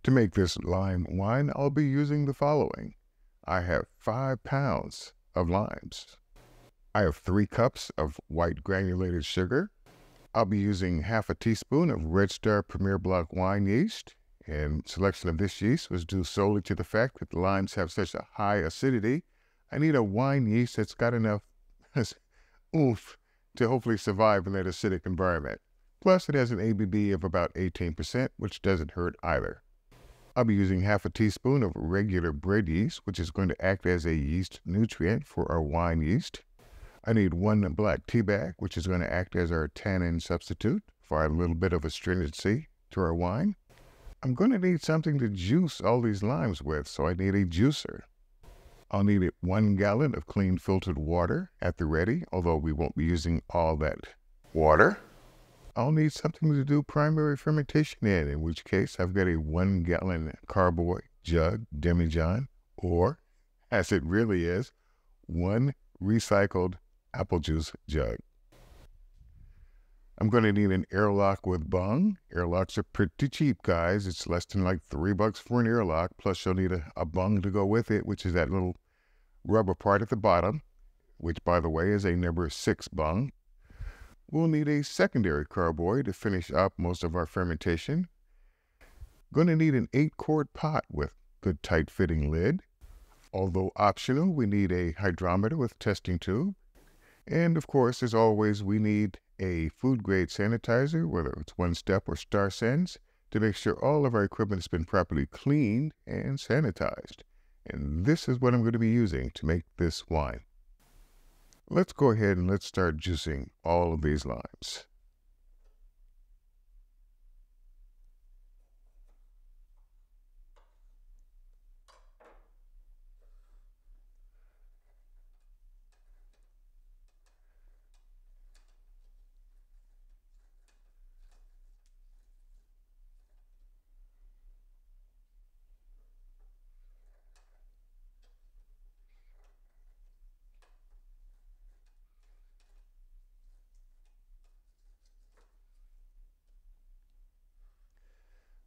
To make this lime wine, I'll be using the following. I have 5 pounds of limes. I have 3 cups of white granulated sugar. I'll be using half a teaspoon of Red Star Premier Block wine yeast. And selection of this yeast was due solely to the fact that the limes have such a high acidity. I need a wine yeast that's got enough oomph to hopefully survive in that acidic environment. Plus, it has an ABV of about 18%, which doesn't hurt either. I'll be using half a teaspoon of regular bread yeast, which is going to act as a yeast nutrient for our wine yeast. I need 1 black Teabag, which is going to act as our tannin substitute for a little bit of astringency to our wine. I'm going to need something to juice all these limes with, so I need a juicer. I'll need 1 gallon of clean filtered water at the ready, although we won't be using all that water. I'll need something to do primary fermentation in which case I've got a 1 gallon carboy jug demijohn, or, as it really is, 1 recycled apple juice jug. I'm going to need an airlock with bung. Airlocks are pretty cheap, guys. It's less than like $3 for an airlock, plus you'll need a bung to go with it, which is that little rubber part at the bottom, which, by the way, is a number 6 bung. We'll need a secondary carboy to finish up most of our fermentation. Going to need an 8-quart pot with good tight-fitting lid. Although optional, we need a hydrometer with testing tube. And of course, as always, we need a food-grade sanitizer, whether it's One Step or Star Sense, to make sure all of our equipment has been properly cleaned and sanitized. And this is what I'm going to be using to make this wine. Let's go ahead and let's start juicing all of these limes.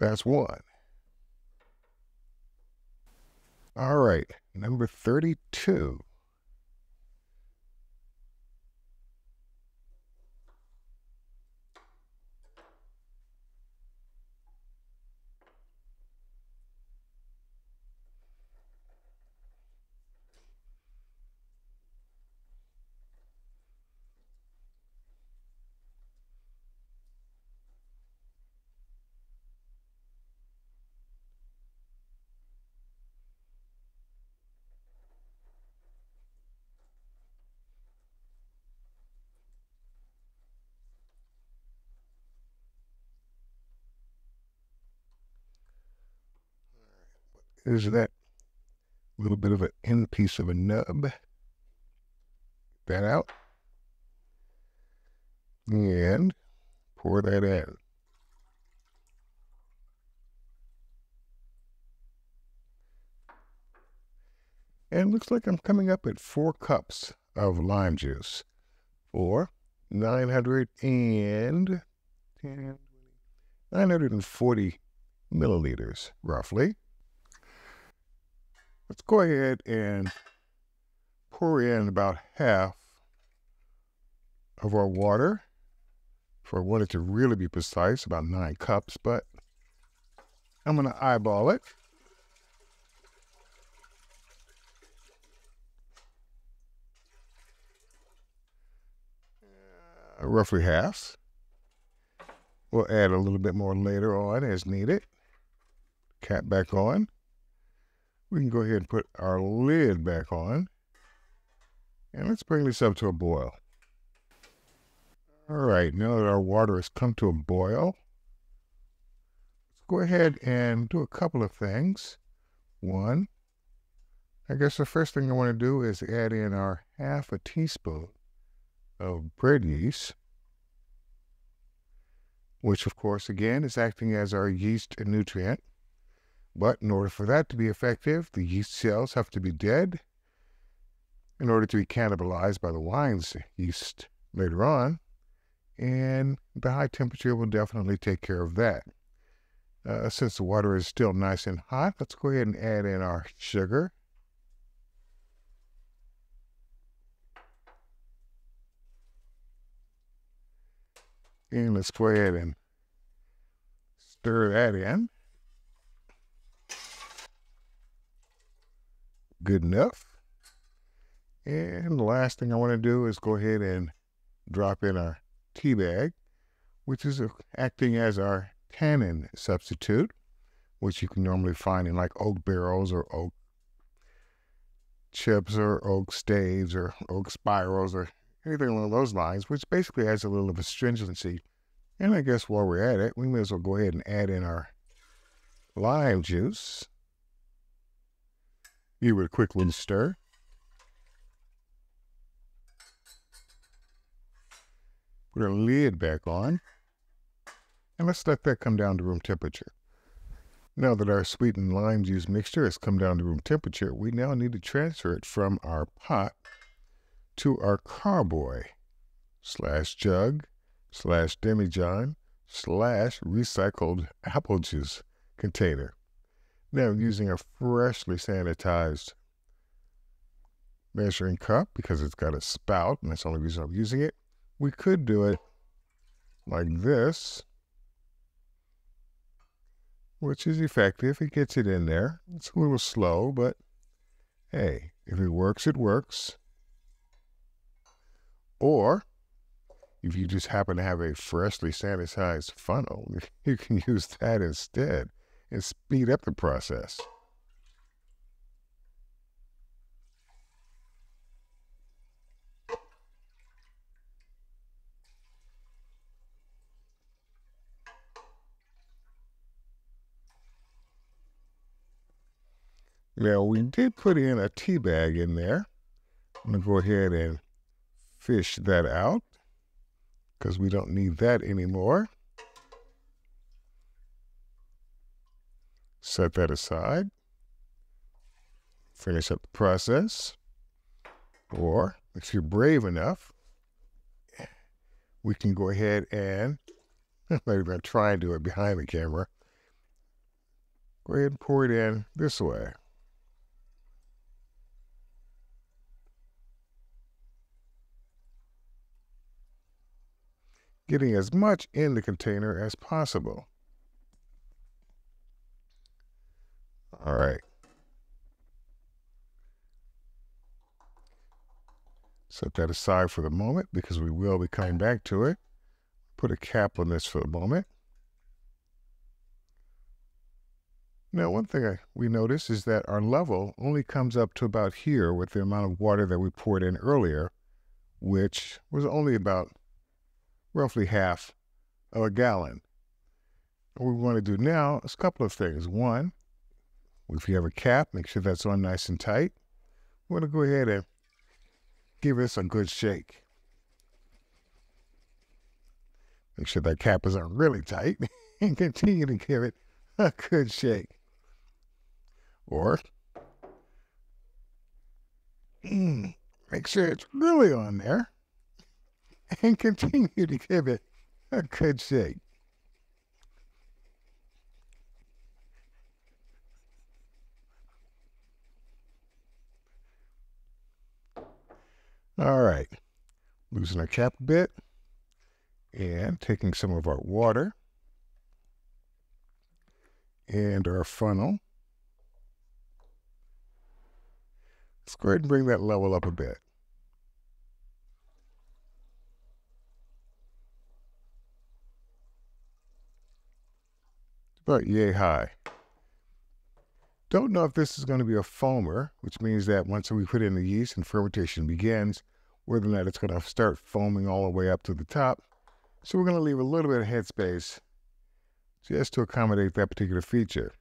That's 1. All right, number 32. Is that little bit of an end piece of a nub? Get that out. And pour that in. And it looks like I'm coming up at 4 cups of lime juice for 940 milliliters, roughly. Let's go ahead and pour in about half of our water. If I wanted to really be precise, about 9 cups, but I'm going to eyeball it. Roughly half. We'll add a little bit more later on as needed. Cap back on. We can go ahead and put our lid back on. And let's bring this up to a boil. All right, now that our water has come to a boil, let's go ahead and do a couple of things. 1, I guess the first thing I want to do is add in our half a teaspoon of bread yeast, which of course again is acting as our yeast nutrient. But in order for that to be effective, the yeast cells have to be dead in order to be cannibalized by the wine's yeast later on. and the high temperature will definitely take care of that. Since the water is still nice and hot, let's go ahead and add in our sugar. And let's go ahead and stir that in. Good enough. And the last thing I want to do is go ahead and drop in our Teabag, which is acting as our tannin substitute, which you can normally find in like oak barrels or oak chips or oak staves or oak spirals or anything along those lines, which basically adds a little of astringency. And I guess while we're at it, we may as well go ahead and add in our lime juice. Give it a quick little stir. Put our lid back on. And let's let that come down to room temperature. Now that our sweetened lime juice mixture has come down to room temperature, we now need to transfer it from our pot to our carboy /jug /demijohn /recycled apple juice container. Now using a freshly sanitized measuring cup, because it's got a spout, and that's the only reason I'm using it, we could do it like this, which is effective. It gets it in there. It's a little slow, but hey, if it works, it works. Or if you just happen to have a freshly sanitized funnel, you can use that instead and speed up the process. Now, we did put in a tea bag in there. I'm going to go ahead and fish that out because we don't need that anymore. Set that aside. Finish up the process. Or, if you're brave enough, we can go ahead and, I'm not even going to try and do it behind the camera. Go ahead and pour it in this way. Getting as much in the container as possible. All right. Set that aside for the moment because we will be coming back to it. Put a cap on this for the moment. Now, one thing we notice is that our level only comes up to about here with the amount of water that we poured in earlier, which was only about roughly half of a gallon. What we want to do now is a couple of things. One, if you have a cap, make sure that's on nice and tight. We want to go ahead and give this a good shake. Make sure that cap is on really tight and continue to give it a good shake. Or make sure it's really on there and continue to give it a good shake. All right, loosen our cap a bit and taking some of our water and our funnel. Let's go ahead and bring that level up a bit. About yay high. Don't know if this is going to be a foamer, which means that once we put in the yeast and fermentation begins, whether or not it's going to start foaming all the way up to the top. So we're going to leave a little bit of headspace just to accommodate that particular feature.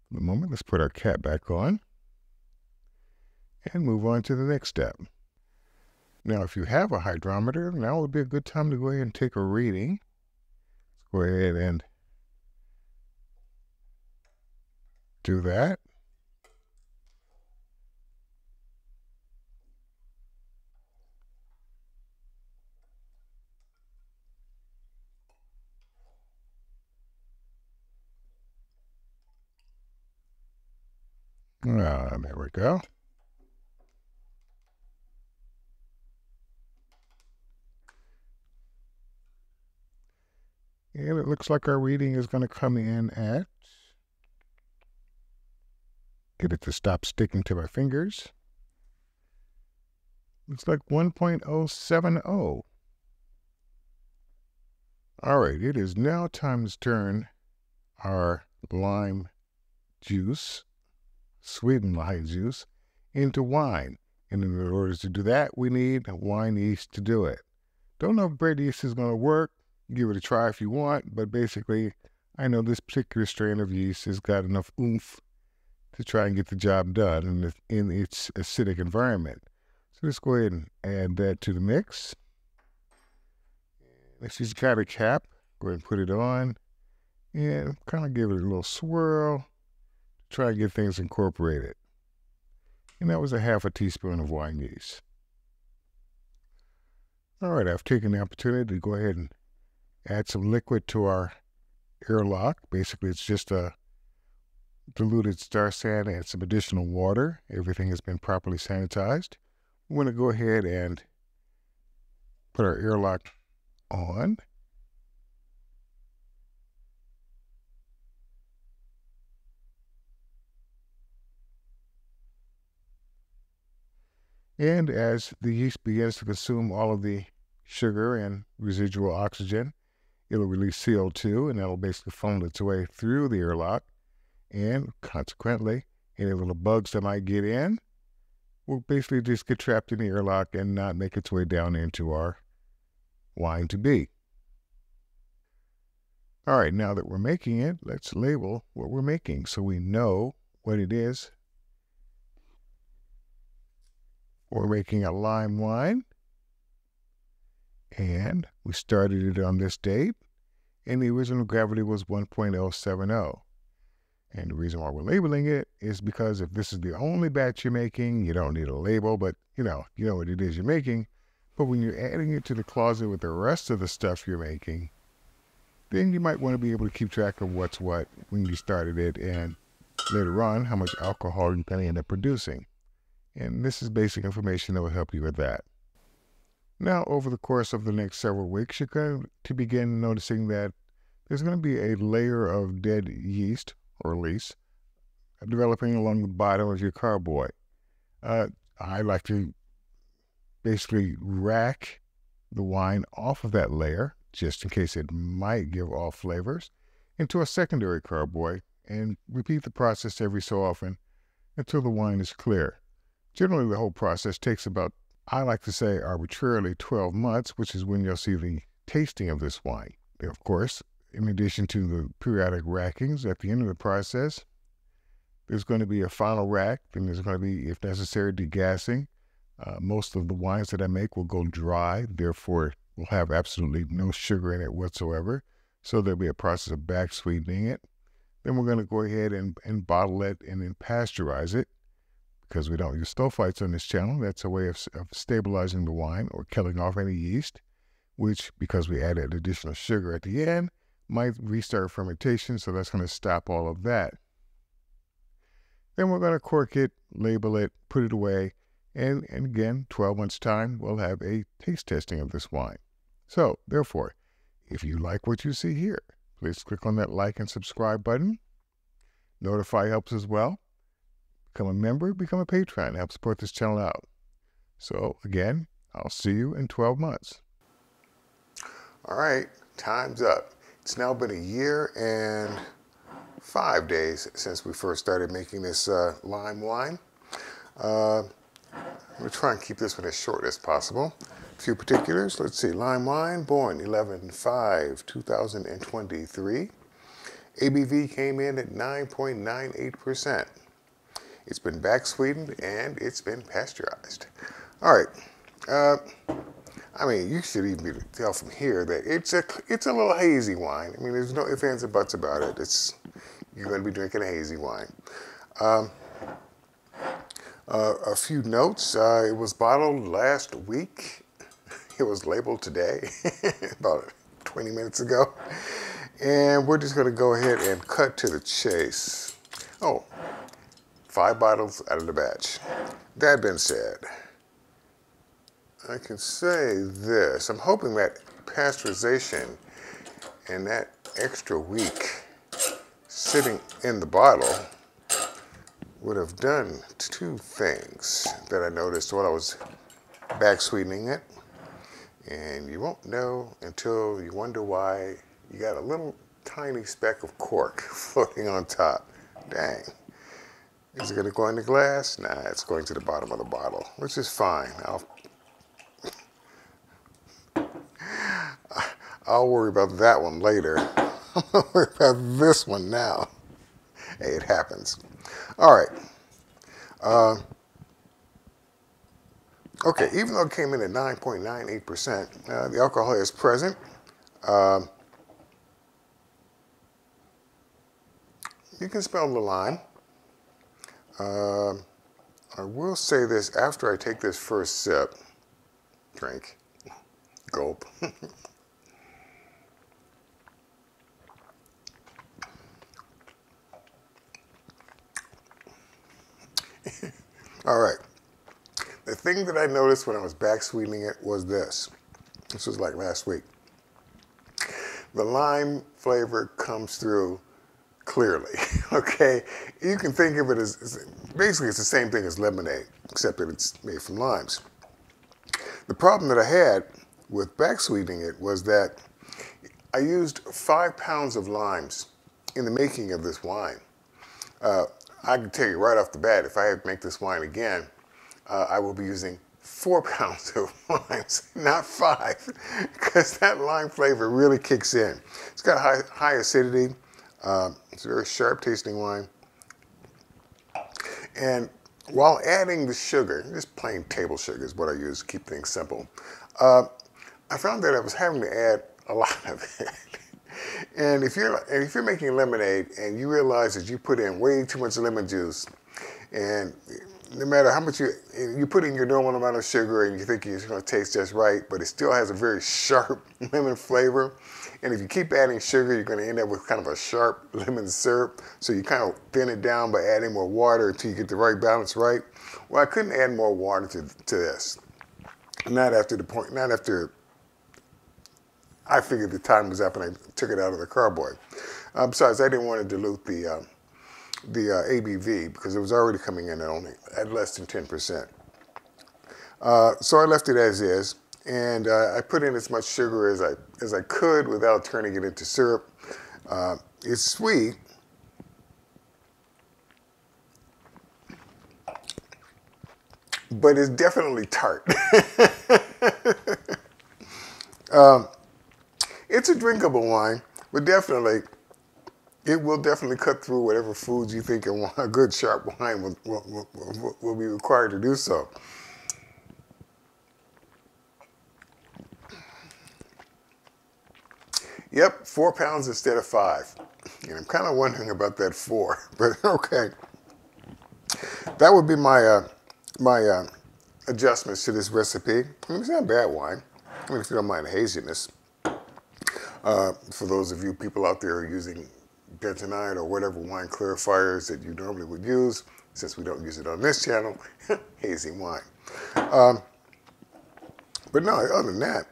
For the moment, let's put our cap back on and move on to the next step. Now, if you have a hydrometer, now would be a good time to go ahead and take a reading. Let's go ahead and do that. There we go. And it looks like our reading is going to come in at, get it to stop sticking to my fingers. Looks like 1.070. All right, it is now time to turn our lime juice, sweetened lime juice, into wine. And in order to do that, we need wine yeast to do it. Don't know if bread yeast is going to work. Give it a try if you want, but basically, I know this particular strain of yeast has got enough oomph to try and get the job done in its acidic environment. So let's go ahead and add that to the mix. Let's just got a cap. Go ahead and put it on and kind of give it a little swirl. Try and get things incorporated. And that was a half a teaspoon of wine yeast. All right, I've taken the opportunity to go ahead and add some liquid to our airlock. Basically, it's just a diluted star sand and some additional water. Everything has been properly sanitized. We're going to go ahead and put our airlock on. And as the yeast begins to consume all of the sugar and residual oxygen, it'll release CO2, and that'll basically funnel its way through the airlock. And consequently, any little bugs that might get in will basically just get trapped in the airlock and not make its way down into our wine to be. All right, now that we're making it, let's label what we're making so we know what it is. We're making a lime wine, and we started it on this date, and the original gravity was 1.070. And the reason why we're labeling it is because if this is the only batch you're making, you don't need a label, but you know what it is you're making. But when you're adding it to the closet with the rest of the stuff you're making, then you might want to be able to keep track of what's what when you started it, and later on, how much alcohol you're going to end up producing. And this is basic information that will help you with that. Now, over the course of the next several weeks, you're going to begin noticing that there's going to be a layer of dead yeast, or least, developing along the bottom of your carboy. I like to basically rack the wine off of that layer, just in case it might give off flavors, into a secondary carboy, and repeat the process every so often until the wine is clear. Generally, the whole process takes about, I like to say, arbitrarily 12 months, which is when you'll see the tasting of this wine. Of course, in addition to the periodic rackings at the end of the process, there's going to be a final rack, and there's going to be, if necessary, degassing. Most of the wines that I make will go dry, therefore will have absolutely no sugar in it whatsoever. So there'll be a process of back sweetening it. Then we're going to go ahead and bottle it and then pasteurize it. Because we don't use sulfites on this channel, that's a way of stabilizing the wine or killing off any yeast, which, because we added additional sugar at the end, might restart fermentation, so that's going to stop all of that. Then we're going to cork it, label it, put it away, and again, 12 months' time, we'll have a taste testing of this wine. So, therefore, if you like what you see here, please click on that like and subscribe button. Notify helps as well. Become a member, become a patron, help support this channel out. So, again, I'll see you in 12 months. All right, time's up. It's now been a year and 5 days since we first started making this lime wine. I'm going to try and keep this one as short as possible. A few particulars. Let's see. Lime wine, born 11/5/2023. ABV came in at 9.98%. It's been back sweetened and it's been pasteurized. All right. I mean, you should even be able to tell from here that it's a little hazy wine. I mean, there's no ifs, ands, or buts about it. You're going to be drinking a hazy wine. A few notes. It was bottled last week. It was labeled today, about 20 minutes ago. And we're just going to go ahead and cut to the chase. Oh, 5 bottles out of the batch. That being said, I can say this. I'm hoping that pasteurization and that extra week sitting in the bottle would have done 2 things that I noticed while I was back sweetening it. And you won't know until you wonder why you got a little tiny speck of cork floating on top. Dang. Is it going to go in the glass? Nah, it's going to the bottom of the bottle, which is fine. I'll worry about that one later. I'm going to worry about this one now. Hey, it happens. All right. Okay, even though it came in at 9.98%, the alcohol is present. You can smell the lime. I will say this, after I take this first sip, drink, gulp. All right. The thing that I noticed when I was back sweetening it was this. This was like last week. The lime flavor comes through clearly, okay? You can think of it as, basically it's the same thing as lemonade, except that it's made from limes. The problem that I had with back sweetening it was that I used 5 pounds of limes in the making of this wine. I can tell you right off the bat, if I have to make this wine again, I will be using 4 pounds of limes, not 5, because that lime flavor really kicks in. It's got high acidity. It's a very sharp tasting wine. And while adding the sugar, just plain table sugar is what I use to keep things simple, I found that I was having to add a lot of it. And if you're making lemonade and you realize that you put in way too much lemon juice, and no matter how much you put in your normal amount of sugar and you think it's going to taste just right, but it still has a very sharp lemon flavor. And if you keep adding sugar, you're going to end up with kind of a sharp lemon syrup. So you kind of thin it down by adding more water until you get the right balance right. Well, I couldn't add more water to this. Not after I figured the time was up and I took it out of the carboy. Besides, I didn't want to dilute the ABV because it was already coming in at less than 10%. So I left it as is, and I put in as much sugar as I could without turning it into syrup. It's sweet, but it's definitely tart. It's a drinkable wine, but it will definitely cut through whatever foods you think a good sharp wine will be required to do so. Yep, 4 pounds instead of 5. And I'm kind of wondering about that 4, but okay. That would be my adjustments to this recipe. I mean, it's not a bad wine. I mean, if you don't mind the haziness. For those of you people out there who are using bentonite or whatever wine clarifiers that you normally would use, since we don't use it on this channel, hazy wine. But no, other than that,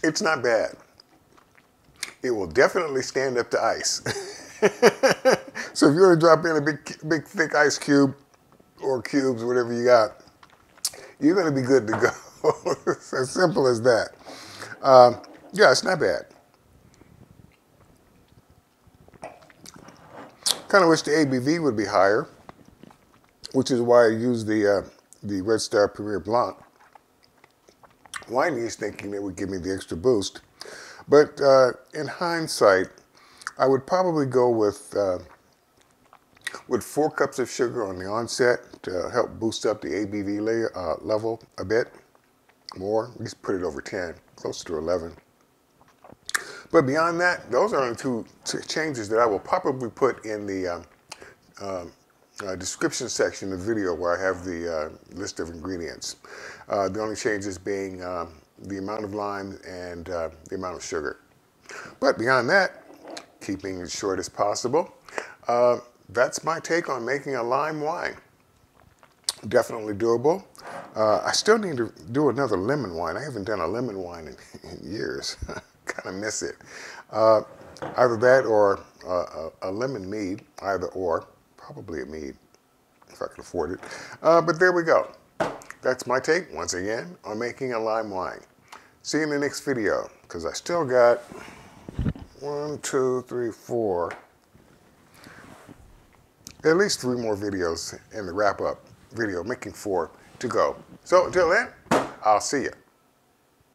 it's not bad. It will definitely stand up to ice. So if you want to drop in a big thick ice cube or cubes, whatever you got, you're going to be good to go. It's as simple as that. Yeah, it's not bad. Kind of wish the ABV would be higher, which is why I used the Red Star Premier Blanc wine yeast, thinking it would give me the extra boost. But in hindsight, I would probably go with 4 cups of sugar on the onset to help boost up the ABV level a bit more. At least put it over 10, closer to 11. But beyond that, those are the two changes that I will probably put in the description section of the video where I have the list of ingredients. The only changes being the amount of lime and the amount of sugar. But beyond that, keeping it short as possible. That's my take on making a lime wine. Definitely doable. I still need to do another lemon wine. I haven't done a lemon wine in years. Kind of miss it. Either that or a lemon mead, either or. Probably a mead, if I can afford it. But there we go. That's my take, once again, on making a lime wine. See you in the next video, because I still got 1, 2, 3, 4, at least 3 more videos in the wrap-up video, making 4 to go. So until then, I'll see you.